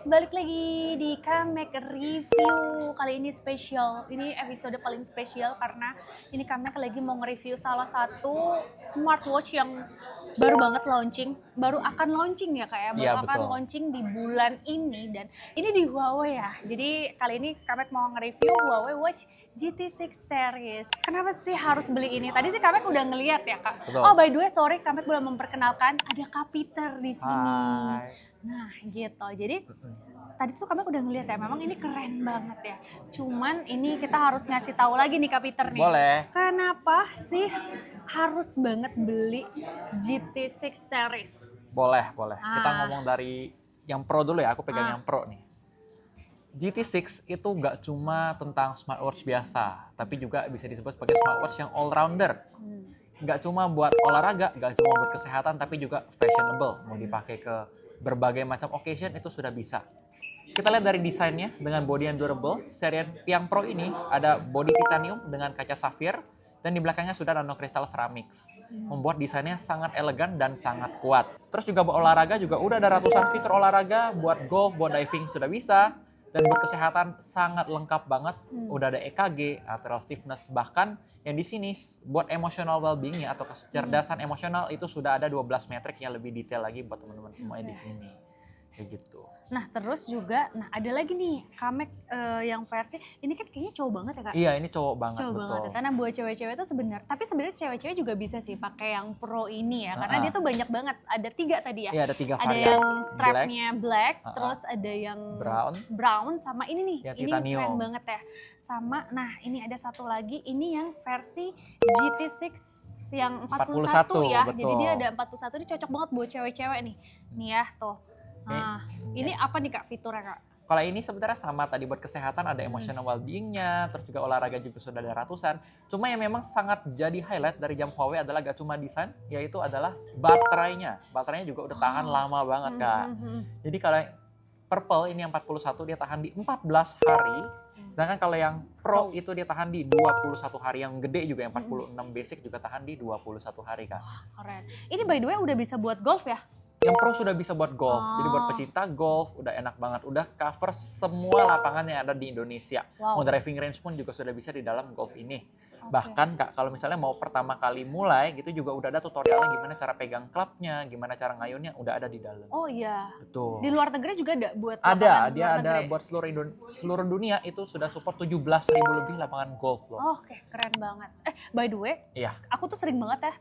guys, balik lagi di Kamek Review. Kali ini spesial, ini episode paling spesial karena ini Kamek lagi mau nge-review salah satu smartwatch yang baru banget launching. Baru akan launching ya kayak, baru akan launching di bulan ini dan ini di Huawei ya. Jadi kali ini Kamek mau nge-review Huawei Watch GT6 series. Kenapa sih harus beli ini? Tadi sih Kamek udah ngeliat ya Kak. Betul. Oh by the way, sorry Kamek belum memperkenalkan, ada Kak Peter di sini. Hai. Nah gitu, jadi tadi tuh Kamek udah ngeliat ya, memang ini keren banget ya. Cuman ini kita harus ngasih tahu lagi nih Kak Peter nih. Boleh. Kenapa sih harus banget beli GT6 series? Boleh. Kita ngomong dari yang pro dulu ya, aku pegang yang pro nih. GT6 itu nggak cuma tentang smartwatch biasa, tapi juga bisa disebut sebagai smartwatch yang all-rounder. Nggak cuma buat olahraga, nggak cuma buat kesehatan, tapi juga fashionable. Mau dipakai ke berbagai macam occasion itu sudah bisa. Kita lihat dari desainnya dengan body yang durable. Seri yang pro ini ada body titanium dengan kaca safir, dan di belakangnya sudah nano crystal ceramics. Membuat desainnya sangat elegan dan sangat kuat. Terus juga buat olahraga juga udah ada ratusan fitur olahraga, buat golf, buat diving sudah bisa. Dan buat kesehatan sangat lengkap banget. Udah ada EKG, arterial stiffness, bahkan yang di sini buat emotional well-being-nya atau kecerdasan emosional itu sudah ada 12 metrik yang lebih detail lagi buat teman-teman semuanya di sini. Kayak gitu. Nah terus juga, ada lagi nih Kamek yang versi, ini kan kayaknya cowok banget ya Kak? Iya ini cowok banget, cowok betul. banget ya, karena buat cewek-cewek itu sebenarnya, tapi sebenarnya cewek-cewek juga bisa sih pakai yang pro ini ya, karena dia tuh banyak banget, ada 3 tadi ya. Iya ada 3 varian. Ada yang strapnya black, terus ada yang brown, sama ini nih, ya, ini titanium. keren banget ya. Sama, nah ini ada satu lagi, ini yang versi GT6 yang 41 ya, betul. jadi dia ada 41, ini cocok banget buat cewek-cewek nih. Nih ya tuh. Nah, ini apa nih Kak fiturnya Kak? Kalau ini sebenarnya sama tadi buat kesehatan ada emotional well-being-nya, terus juga olahraga juga sudah ada ratusan. Cuma yang memang sangat jadi highlight dari jam Huawei adalah gak cuma desain, yaitu adalah baterainya. Baterainya juga udah tahan lama banget Kak. Jadi kalau Purple ini yang 41 dia tahan di 14 hari. Sedangkan kalau yang Pro itu dia tahan di 21 hari. Yang gede juga yang 46 basic juga tahan di 21 hari Kak. Wah keren. Ini by the way udah bisa buat golf ya? Yang Pro sudah bisa buat golf, jadi buat pecinta golf udah enak banget, udah cover semua lapangan yang ada di Indonesia. Mau driving range pun juga sudah bisa di dalam golf ini. Bahkan Kak, kalau misalnya mau pertama kali mulai gitu juga udah ada tutorialnya gimana cara pegang klubnya, gimana cara ngayunnya, udah ada di dalam. Oh iya. Betul. Di luar negeri juga ada buat ada, dia ada buat seluruh dunia itu sudah support 17.000 lebih lapangan golf loh. Oke, keren banget. By the way, aku tuh sering banget ya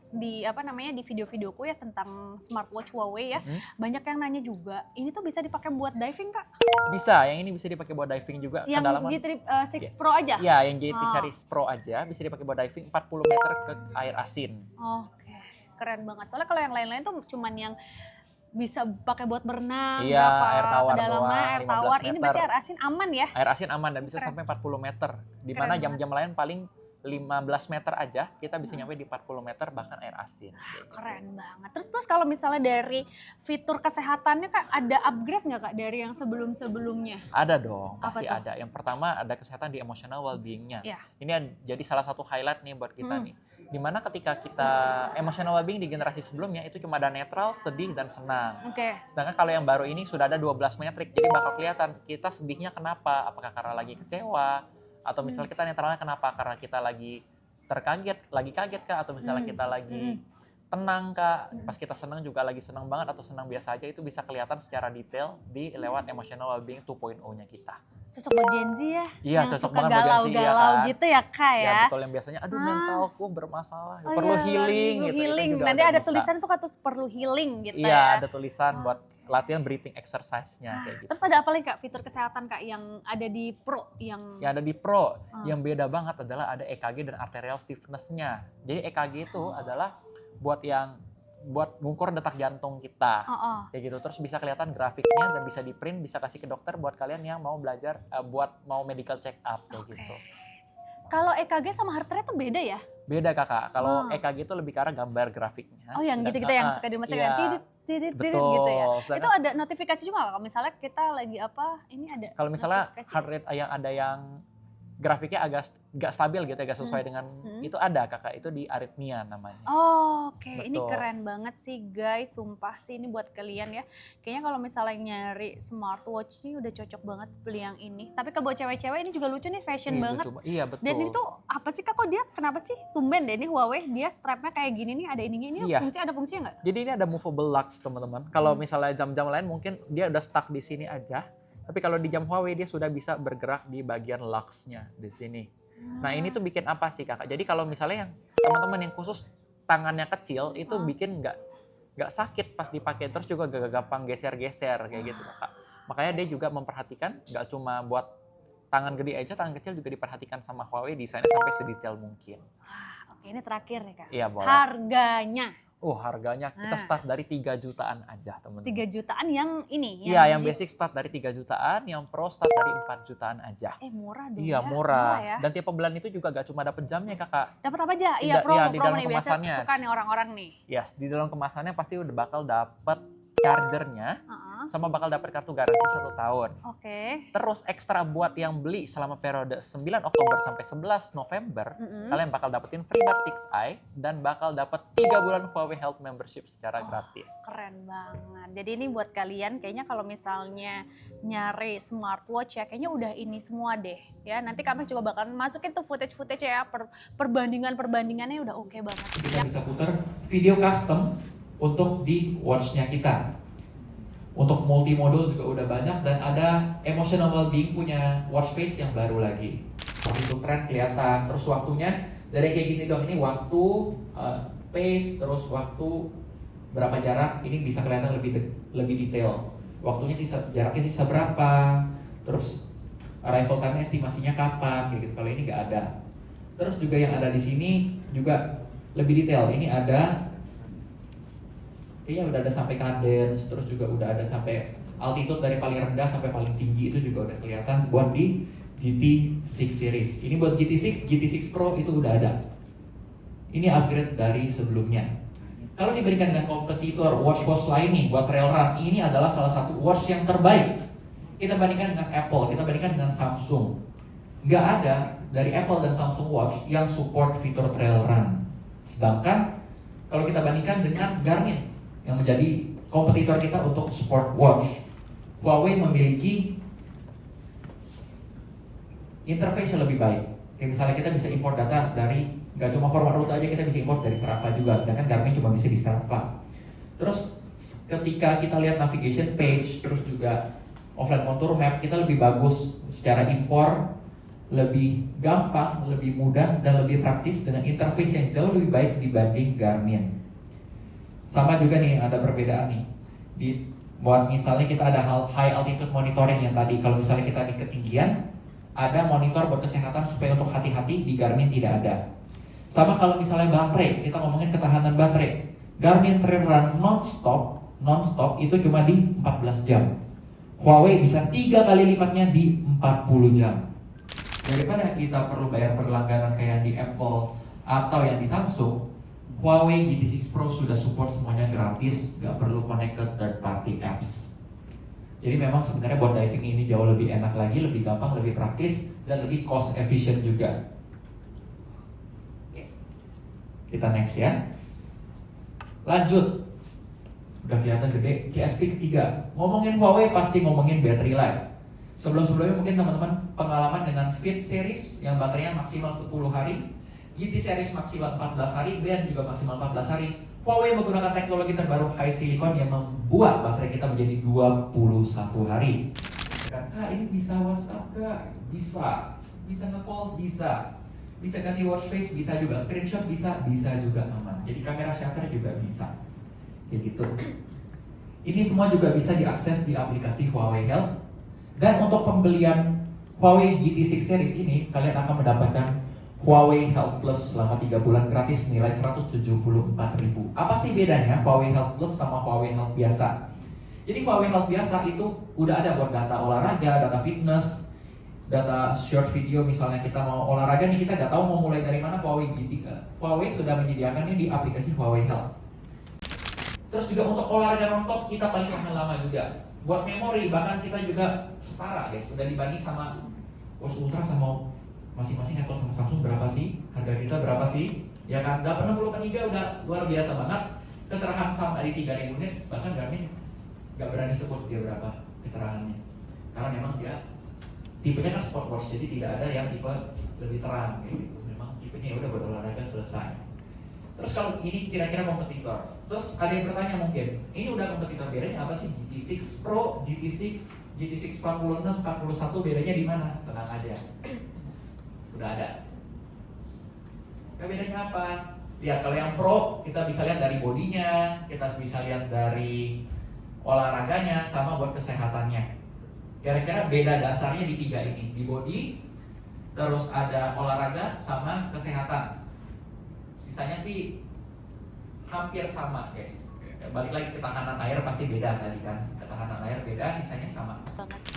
di video-videoku ya tentang smartwatch Huawei ya. Banyak yang nanya juga, ini tuh bisa dipakai buat diving Kak? Bisa, yang ini bisa dipakai buat diving juga. Yang GT6 Pro aja? Iya, yang GT series Pro aja bisa dipakai buat diving 40 meter ke air asin. Oke, keren banget. Soalnya kalau yang lain-lain tuh cuman yang bisa pakai buat berenang, iya, air tawar doang, air tawar. Ini berarti air asin aman ya? Air asin aman dan bisa sampai 40 meter. Di mana jam-jam lain paling 15 meter aja kita bisa nyampe di 40 meter bahkan air asin. Keren banget. Terus kalau misalnya dari fitur kesehatannya Kak, ada upgrade nggak Kak dari yang sebelum-sebelumnya? Ada dong, pasti ada. Yang pertama ada kesehatan di emotional well-being-nya. Ini jadi salah satu highlight nih buat kita nih. Dimana ketika kita emotional well-being di generasi sebelumnya itu cuma ada netral, sedih, dan senang. Sedangkan kalau yang baru ini sudah ada 12 metrik, jadi bakal kelihatan kita sedihnya kenapa, apakah karena lagi kecewa, atau misalnya kita netralnya kenapa? Karena kita lagi kaget kah? Atau misalnya kita lagi tenang kah? Pas kita senang juga lagi senang banget atau senang biasa aja, itu bisa kelihatan secara detail di lewat emotional well-being 2.0-nya kita. Cocok buat Gen Z ya? Iya, cocok banget buat Gen Z ya kan? Gitu ya Kak ya? Ya betul, yang biasanya aduh mentalku bermasalah, perlu healing gitu. Healing. Nanti ada tulisan tuh kata perlu healing gitu ya? Iya, ada tulisan buat latihan breathing exercise-nya kayak gitu. Terus ada apa lagi Kak fitur kesehatan Kak yang ada di Pro? Yang ada di Pro, yang beda banget adalah ada EKG dan arterial stiffness-nya. Jadi EKG itu adalah buat mengukur detak jantung kita. Kayak gitu. Terus bisa kelihatan grafiknya dan bisa di print, bisa kasih ke dokter buat kalian yang mau belajar, mau medical check up kayak gitu. Kalau EKG sama heart rate itu beda ya? Beda Kakak. Kalau EKG itu lebih ke arah gambar grafiknya. Oh yang gitu-gitu yang suka dimasukkan tidit gitu ya. Itu ada notifikasi juga nggak? Kalau misalnya kita lagi apa, ini ada. Kalau misalnya heart rate yang ada yang grafiknya agak stabil gitu, agak sesuai dengan itu ada kakak, itu di Arrhythmia namanya. Oh, oke. Ini Betul. keren banget sih guys, sumpah sih ini buat kalian ya. Kayaknya kalau misalnya nyari smartwatch ini udah cocok banget beli yang ini. Tapi kalau buat cewek-cewek ini juga lucu nih, fashion Itu banget. iya betul. Dan ini tuh apa sih kak, kok dia kenapa sih tumben deh ini Huawei, dia strapnya kayak gini nih, ada ininya, ini Iya. ada fungsinya nggak? Jadi ini ada movable lux teman-teman. Kalau misalnya jam-jam lain mungkin dia udah stuck di sini aja. Tapi kalau di jam Huawei dia sudah bisa bergerak di bagian luxnya di sini. Nah ini tuh bikin apa sih kakak? Jadi kalau misalnya yang teman-teman yang khusus tangannya kecil itu bikin nggak sakit pas dipakai, terus juga gak gampang geser-geser kayak gitu kakak. Makanya dia juga memperhatikan nggak cuma buat tangan gede aja, tangan kecil juga diperhatikan sama Huawei, desainnya sampai sedetail mungkin. Wah, oke ini terakhir nih kak. Iya boleh. Harganya. Harganya kita start dari 3 jutaan aja teman-teman. 3 jutaan yang ini? Iya, yang basic start dari 3 jutaan, yang pro start dari 4 jutaan aja. Murah dong Iya, ya. murah. Ya. Dan tiap pembelian itu juga gak cuma dapet jamnya kakak. Dapat apa aja? Iya, Di promo dalam nih biasa kemasannya. suka nih orang-orang nih. Yes, di dalam kemasannya pasti udah bakal dapet chargernya, sama bakal dapet kartu garansi 1 tahun. Oke. Terus ekstra buat yang beli selama periode 9 Oktober sampai 11 November, kalian bakal dapetin FreeBuds 6i dan bakal dapet 3 bulan Huawei Health Membership secara gratis. Keren banget. Jadi ini buat kalian kayaknya kalau misalnya nyari smartwatch ya kayaknya udah ini semua deh. Ya, nanti kami juga bakal masukin tuh footage ya, perbandingannya udah oke banget. Kita bisa putar video custom untuk di watch-nya kita. Untuk multi modul juga udah banyak dan ada emotional well-being punya watch face yang baru lagi. Waktu itu tren kelihatan, terus waktunya dari kayak gini dong, ini waktu, pace, terus waktu berapa jarak, ini bisa kelihatan lebih detail. Waktunya jaraknya sisa berapa, terus arrival time estimasinya kapan, kayak gitu. Kalau ini nggak ada. Terus juga yang ada di sini juga lebih detail. Ini ada kayaknya udah ada sampai cadence, terus juga udah ada sampai altitude dari paling rendah sampai paling tinggi, itu juga udah kelihatan buat di GT6 series. Ini buat GT6 Pro itu udah ada. Ini upgrade dari sebelumnya. Kalau diberikan dengan kompetitor watch lain nih buat trail run, ini adalah salah satu watch yang terbaik. Kita bandingkan dengan Apple, kita bandingkan dengan Samsung. Nggak ada dari Apple dan Samsung Watch yang support fitur trail run. Sedangkan kalau kita bandingkan dengan Garmin yang menjadi kompetitor kita untuk sport watch, Huawei memiliki interface yang lebih baik. Kayak misalnya kita bisa import data dari, nggak cuma format rute aja, kita bisa import dari Strava juga, sedangkan Garmin cuma bisa di Strava. Terus ketika kita lihat navigation page, terus juga offline contour map, kita lebih bagus secara impor, lebih gampang, lebih mudah, dan lebih praktis dengan interface yang jauh lebih baik dibanding Garmin. Sama juga nih, ada perbedaan nih. Buat misalnya kita ada high altitude monitoring yang tadi, kalau misalnya kita di ketinggian, ada monitor buat kesehatan supaya untuk hati-hati, di Garmin tidak ada. Sama kalau misalnya baterai, kita ngomongin ketahanan baterai. Garmin Trail Run non-stop itu cuma di 14 jam. Huawei bisa 3 kali lipatnya di 40 jam. Daripada kita perlu bayar berlangganan kayak di Apple atau yang di Samsung, Huawei GT6 Pro sudah support semuanya gratis, nggak perlu connect ke third party apps. Jadi memang sebenarnya buat diving ini jauh lebih enak lagi, lebih gampang, lebih praktis, dan lebih cost efficient juga. Oke. Kita next ya. Lanjut. Udah kelihatan gede, GSP ketiga. Ngomongin Huawei pasti ngomongin battery life. Sebelum-sebelumnya mungkin teman-teman pengalaman dengan Fit series yang baterainya maksimal 10 hari. GT series maksimal 14 hari, Band juga maksimal 14 hari. Huawei menggunakan teknologi terbaru high silicon yang membuat baterai kita menjadi 21 hari. Ini bisa WhatsApp gak? Bisa. Bisa nge-call? Bisa. Bisa ganti watch face? Bisa juga. Screenshot? Bisa. Bisa juga aman. Jadi kamera shutter juga bisa. Kayak gitu. Ini semua juga bisa diakses di aplikasi Huawei Health. Dan untuk pembelian Huawei GT6 series ini, kalian akan mendapatkan Huawei Health Plus selama 3 bulan gratis nilai 174.000. Apa sih bedanya Huawei Health Plus sama Huawei Health biasa? Jadi Huawei Health biasa itu udah ada buat data olahraga, data fitness, data short video. Misalnya kita mau olahraga nih, kita nggak tahu mau mulai dari mana, Huawei sudah menyediakannya di aplikasi Huawei Health. Terus juga untuk olahraga non-stop kita paling tahan lama juga. Buat memori bahkan kita juga setara guys, udah dibanding sama Watch Ultra sama masing-masing Apple sama Samsung berapa sih? Harga kita berapa sih? Ya kan, 8063 udah luar biasa banget. Kecerahan sama di 3000 nits, bahkan Garmin nggak berani sebut dia berapa kecerahannya. Karena memang dia tipenya kan sport watch, jadi tidak ada yang tipe lebih terang kayak gitu. Memang tipenya ya udah buat olahraga selesai. Terus kalau ini kira-kira kompetitor. Terus ada yang bertanya mungkin, ini udah kompetitor, bedanya apa sih? GT6 Pro, GT6 46, 41 bedanya di mana? Tenang aja. Udah ada. Bedanya apa? Ya kalau yang Pro kita bisa lihat dari bodinya, kita bisa lihat dari olahraganya, sama buat kesehatannya. Kira-kira beda dasarnya di 3 ini, di body, terus ada olahraga sama kesehatan. Sisanya sih hampir sama guys. Balik lagi ketahanan air pasti beda tadi kan, ketahanan air beda, sisanya sama.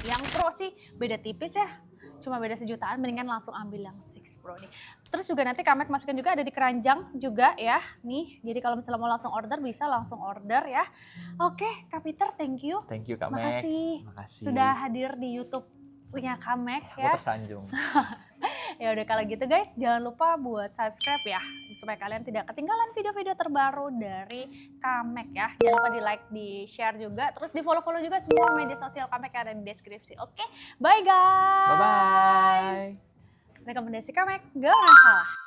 Yang Pro sih beda tipis ya, cuma beda sejutaan, mendingan langsung ambil yang 6 Pro nih. Terus juga nanti Kamek masukin juga ada di keranjang juga ya, nih. Jadi kalau misalnya mau langsung order bisa langsung order ya. Oke, Kak Peter, thank you. Thank you Kak Mek. Makasih Makasih. sudah hadir di YouTube-nya Kamek ya. Aku tersanjung. Ya udah kalau gitu guys, jangan lupa buat subscribe ya supaya kalian tidak ketinggalan video-video terbaru dari Kamek ya. Jangan lupa di like, di share juga, terus di follow juga semua media sosial Kamek yang ada di deskripsi. Oke, bye guys. Bye bye. Rekomendasi Kamek, gak pernah salah.